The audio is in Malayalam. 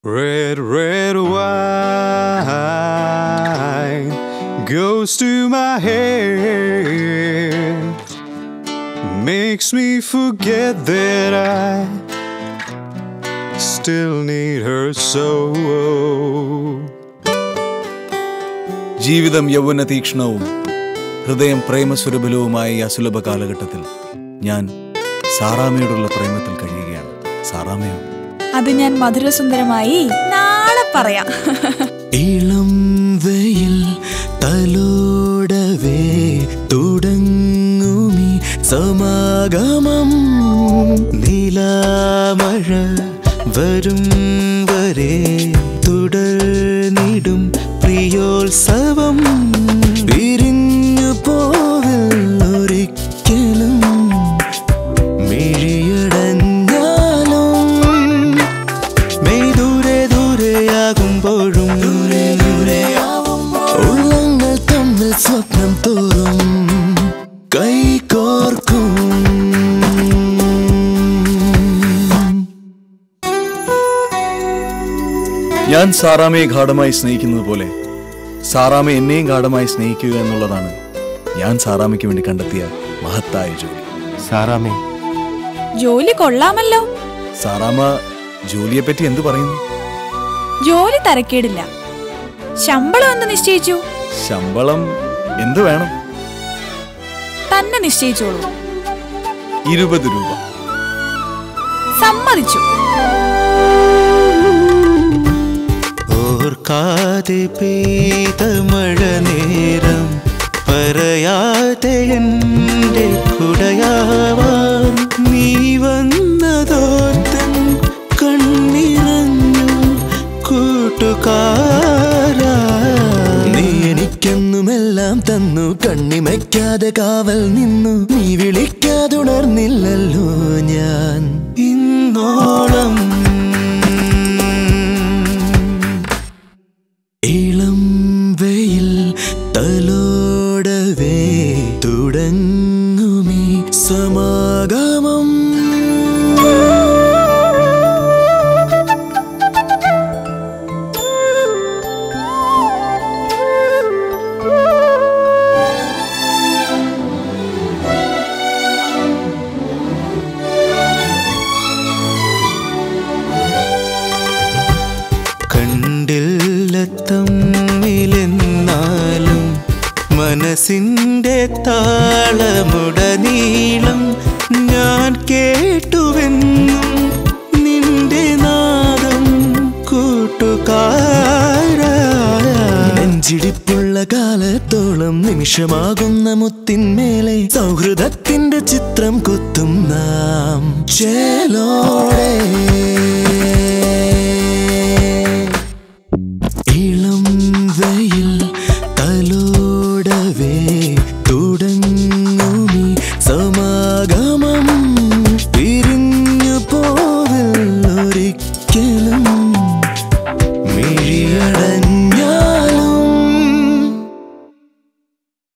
Red, red wine goes to my head, makes me forget that I still need her so. ജീവിതം യൗവന തീക്ഷ്ണവും ഹൃദയം പ്രേമസുരബലവുമായ ഈ അസുലഭ കാലഘട്ടത്തിൽ ഞാൻ സാറാമ്മയോടുള്ള പ്രേമത്തിൽ കഴിയുകയാണ്. സാറാമ്മയോ? അത് ഞാൻ മധുരസുന്ദരമായി നാളെ പറയാം. ഇളം വെയിൽ തലോടവേ തുടങ്ങുമി സമാഗമം, നിലാമഴ വരും വരെ തുടർന്നിടും പ്രിയോത്സവം. പിരിഞ്ഞു പോവില്ല ഒരിക്കലും മിഴിയടഞ്ഞാലും, മെയ് ദൂരെ ദൂരെയാകുമ്പോഴും ഉള്ളങ്ങൾ തമ്മിൽ സ്വപ്നം തോറും കൈകോർക്കും. ഞാൻ സാറാമ്മയെ ഗാഢമായി സ്നേഹിക്കുന്നത് പോലെ സാറാമ്മ എന്നെയും ഗാഢമായി സ്നേഹിക്കുക എന്നുള്ളതാണ് ഞാൻ സാറാമ്മയ്ക്ക് വേണ്ടി കണ്ടെത്തിയ മഹത്തായ ജോലി. സാറാമ്മേ, ജോലി കൊള്ളാമല്ലോ. സാറാമ്മ ജോലിയെ പറ്റി എന്തു പറയുന്നു? ജോലി തരക്കേടില്ല. ശമ്പളം എന്ന് നിശ്ചയിച്ചു? ശമ്പളം എന്തു വേണം? തന്നെ നിശ്ചയിച്ചോളൂ. 20 രൂപ. സമ്മതിച്ചു. ഓർക്കാതെ പെയ്ത മഴ നേരം പറയാതെ എൻ്റെ കുടയാവാൻ നീ വന്നതോർത്തൻ കണ്ണിറഞ്ഞു കൂട്ടുകാരാ. നീ എനിക്കെന്നുമെല്ലാം തന്നു, കണ്ണിമയ്ക്കാതെ കാവൽ നിന്നു. നീ വിളിക്കാതുണർന്നില്ലല്ലോ ഞാൻ ഇന്നോളം. ഇളം വെയിൽ തലോടവേ തുടങ്ങുമി സമാഗമം. കണ്ടില്ല തമ്മിലെന്നാലും മനസ്സിൻ്റെ താളമുടനീളം ഞാൻ കേട്ടുവെന്നും നിന്റെ നാദം കൂട്ടുകാരാ. നെഞ്ചിടിപ്പുള്ള കാലത്തോളം നിമിഷമാകുന്ന മുത്തിന്മേലെ സൗഹൃദത്തിന്റെ ചിത്രം കൊത്തും നാം ചേലോടെ. ഇളം വെയിൽ